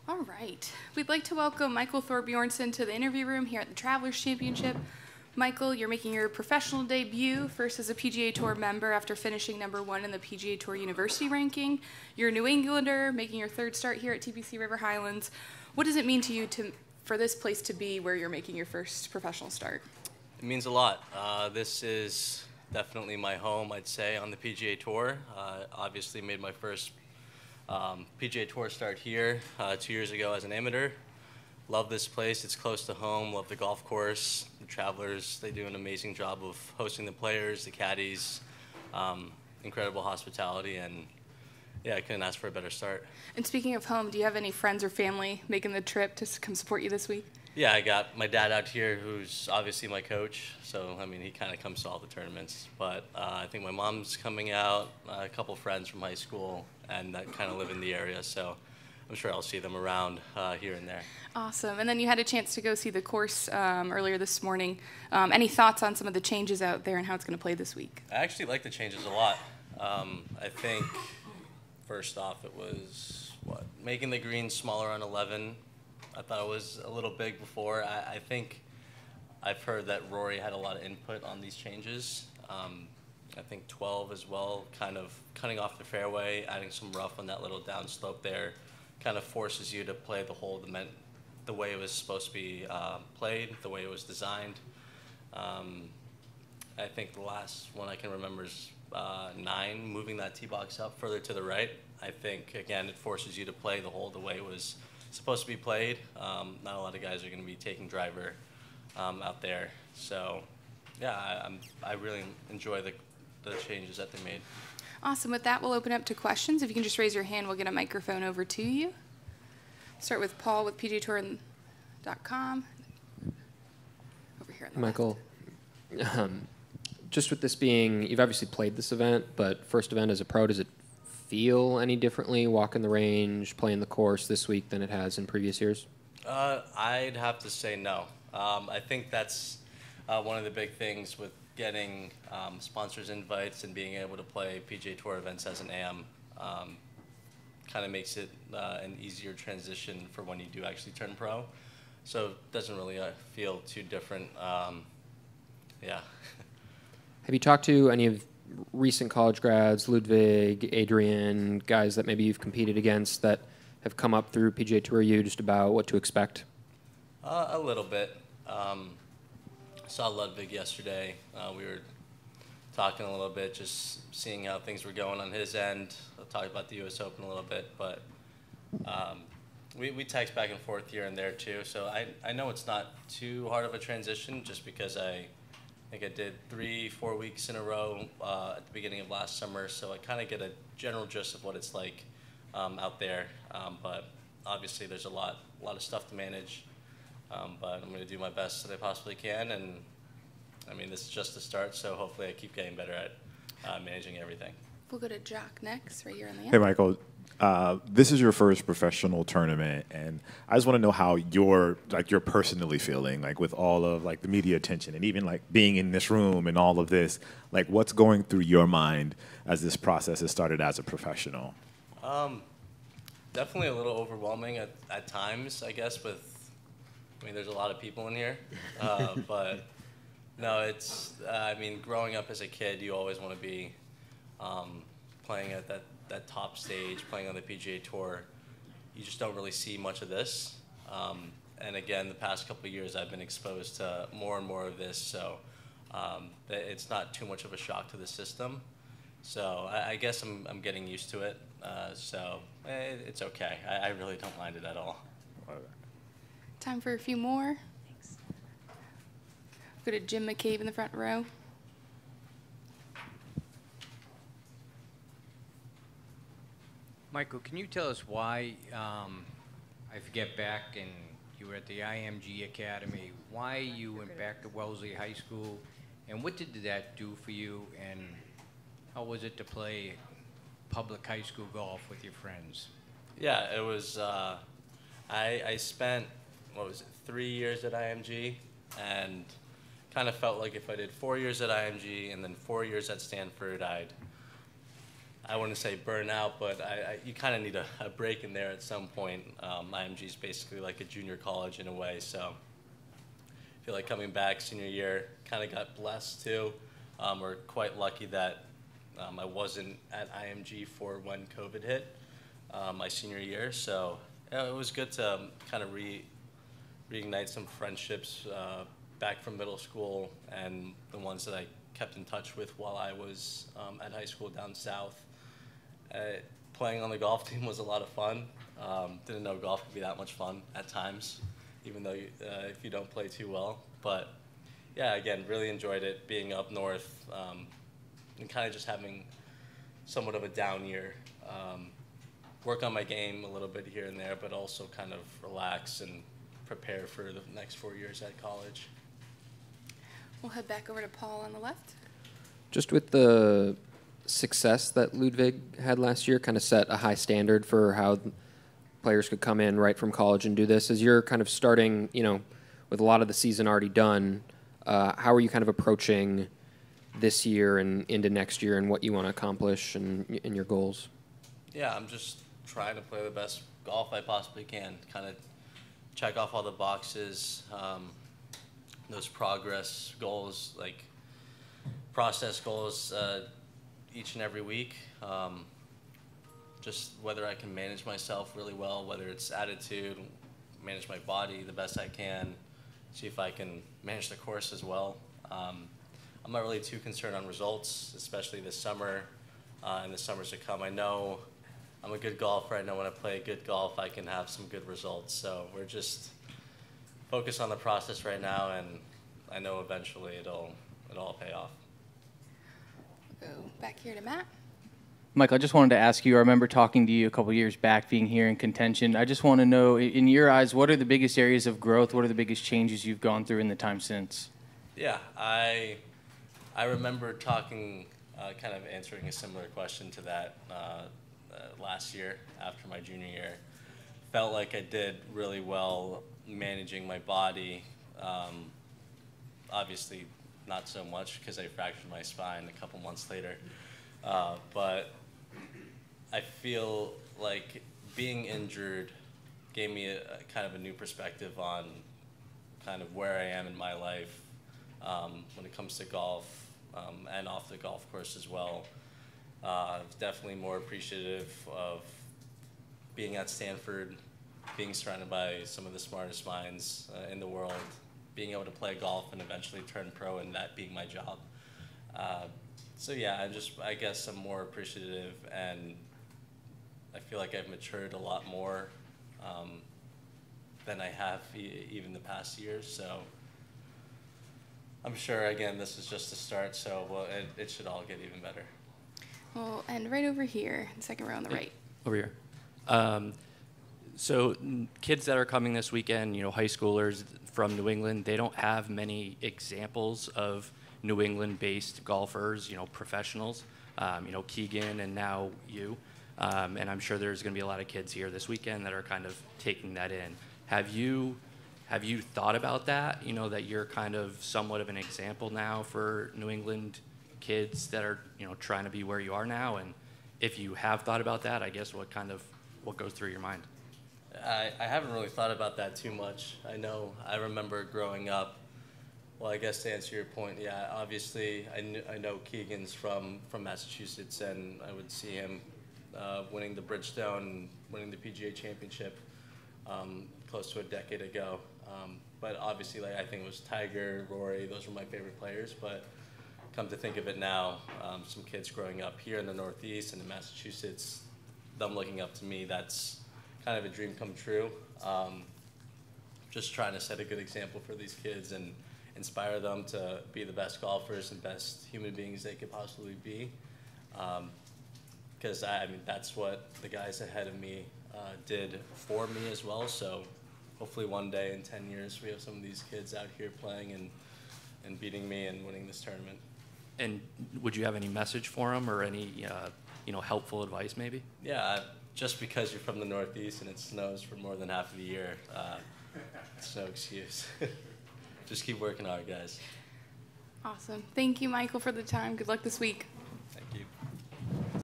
All right. We'd like to welcome Michael Thorbjornsen to the interview room here at the Travelers Championship. Michael, you're making your professional debut, first as a PGA Tour member after finishing #1 in the PGA Tour University Ranking. You're a New Englander, making your third start here at TPC River Highlands. What does it mean to you for this place to be where you're making your first professional start? It means a lot. This is definitely my home, I'd say, on the PGA Tour. Obviously made my first PGA Tour start here 2 years ago as an amateur. Love this place. It's close to home. Love the golf course. The Travelers, they do an amazing job of hosting the players, the caddies, incredible hospitality, and yeah, I couldn't ask for a better start. And speaking of home, do you have any friends or family making the trip to come support you this week? Yeah, I got my dad out here, who's obviously my coach. So, I mean, he kind of comes to all the tournaments. But I think my mom's coming out, a couple friends from high school, and that kind of live in the area. So I'm sure I'll see them around here and there. Awesome. And then you had a chance to go see the course earlier this morning. Any thoughts on some of the changes out there and how it's going to play this week? I actually like the changes a lot. I think, first off, it was, making the green smaller on 11. I thought it was a little big before. I think I've heard that Rory had a lot of input on these changes. I think 12 as well, kind of cutting off the fairway, adding some rough on that little downslope there, kind of forces you to play the hole the way it was supposed to be played, the way it was designed. I think the last one I can remember is 9, moving that tee box up further to the right. I think, again, it forces you to play the hole the way it was supposed to be played. Not a lot of guys are going to be taking driver out there. So, yeah, I really enjoy the changes that they made. Awesome. With that, we'll open up to questions. If you can just raise your hand, we'll get a microphone over to you. Start with Paul with PGATour.com. Over here on the Michael, just with this being, you've obviously played this event, but first event as a pro, does it feel any differently walking the range, playing the course this week than it has in previous years? I'd have to say no. I think that's one of the big things with getting sponsors invites and being able to play PGA Tour events as an AM. Kind of makes it an easier transition for when you do actually turn pro. So it doesn't really feel too different. Yeah. Have you talked to any of recent college grads, Ludwig, Adrian, guys that maybe you've competed against that have come up through PGA Tour U just about what to expect? A little bit. Saw Ludwig yesterday. We were talking a little bit, just seeing how things were going on his end. I'll talk about the U.S. Open a little bit, but we text back and forth here and there too. So I know it's not too hard of a transition, just because I think I did 3-4 weeks in a row at the beginning of last summer. So I kind of get a general gist of what it's like out there. But obviously there's a lot of stuff to manage. But I'm going to do my best that I possibly can, and I mean, this is just the start, so hopefully I keep getting better at managing everything. We'll go to Jock next, right here on the end. Hey, Michael. This is your first professional tournament, and I just want to know how you're personally feeling, like with all of like the media attention, and even like being in this room and all of this. Like, what's going through your mind as this process has started as a professional? Definitely a little overwhelming at times, I guess. I mean, there's a lot of people in here, but no, it's. I mean, growing up as a kid, you always want to be playing at that top stage, playing on the PGA Tour. You just don't really see much of this. And again, the past couple of years, I've been exposed to more and more of this, so it's not too much of a shock to the system. So I guess I'm getting used to it. So it's okay. I really don't mind it at all. Time for a few more. Thanks. Go to Jim McCabe in the front row. Michael, can you tell us why, I forget back and you were at the IMG Academy, why you went back to Wellesley High School, and what did that do for you, and how was it to play public high school golf with your friends? Yeah, it was, I spent, 3 years at IMG, and kind of felt like if I did 4 years at IMG and then 4 years at Stanford, I'd I wouldn't say burn out, but you kind of need a break in there at some point. IMG is basically like a junior college in a way, so I feel like coming back senior year, kind of got blessed too. We're quite lucky that I wasn't at IMG for when COVID hit my senior year, so yeah, it was good to kind of reignite some friendships back from middle school and the ones that I kept in touch with while I was at high school down south. Playing on the golf team was a lot of fun. Didn't know golf could be that much fun at times, even though if you don't play too well. But yeah, again, really enjoyed it being up north and kind of just having somewhat of a down year. Work on my game a little bit here and there, but also kind of relax and prepare for the next 4 years at college. We'll head back over to Paul on the left. Just with the success that Ludwig had last year, kind of set a high standard for how players could come in right from college and do this. As you're kind of starting, with a lot of the season already done, how are you kind of approaching this year and into next year and what you want to accomplish and your goals? Yeah, I'm just trying to play the best golf I possibly can, kind of check off all the boxes, those progress goals, like process goals each and every week. Just whether I can manage myself really well, whether it's attitude, manage my body the best I can, see if I can manage the course as well. I'm not really too concerned on results, especially this summer and the summers to come. I know I'm a good golfer. I know when I play good golf, I can have some good results. So we're just focused on the process right now, and I know eventually it'll all pay off. We'll go back here to Matt. Mike, I just wanted to ask you, I remember talking to you a couple years back, being here in contention. I just want to know, in your eyes, what are the biggest areas of growth? What are the biggest changes you've gone through in the time since? Yeah, I remember talking, kind of answering a similar question to that last year after my junior year. Felt like I did really well managing my body. Obviously, not so much because I fractured my spine a couple months later. But I feel like being injured gave me a kind of a new perspective on kind of where I am in my life when it comes to golf and off the golf course as well. I was definitely more appreciative of being at Stanford, being surrounded by some of the smartest minds in the world, being able to play golf and eventually turn pro and that being my job. So yeah, I guess I'm more appreciative, and I feel like I've matured a lot more than I have even the past years. So I'm sure, again, this is just the start, so it should all get even better. Well, and right over here, second row on the right. Over here. So kids that are coming this weekend, high schoolers from New England, they don't have many examples of New England-based golfers, professionals, Keegan and now you. And I'm sure there's going to be a lot of kids here this weekend that are kind of taking that in. Have you thought about that, that you're kind of somewhat of an example now for New England kids that are, trying to be where you are now? And if you have thought about that, I guess what goes through your mind? I haven't really thought about that too much. I remember growing up, well, I guess to answer your point, yeah, obviously I know Keegan's from Massachusetts, and I would see him winning the Bridgestone, winning the PGA Championship close to a decade ago. But obviously, I think it was Tiger, Rory, those were my favorite players. But come to think of it now, some kids growing up here in the Northeast and in Massachusetts, them looking up to me, that's kind of a dream come true. Just trying to set a good example for these kids and inspire them to be the best golfers and best human beings they could possibly be. Because that's what the guys ahead of me did for me as well. So hopefully one day in 10 years we have some of these kids out here playing and beating me and winning this tournament. And would you have any message for them or any helpful advice maybe? Yeah, just because you're from the Northeast and it snows for more than half of the year, it's no excuse. Just keep working hard, guys. Awesome. Thank you, Michael, for the time. Good luck this week.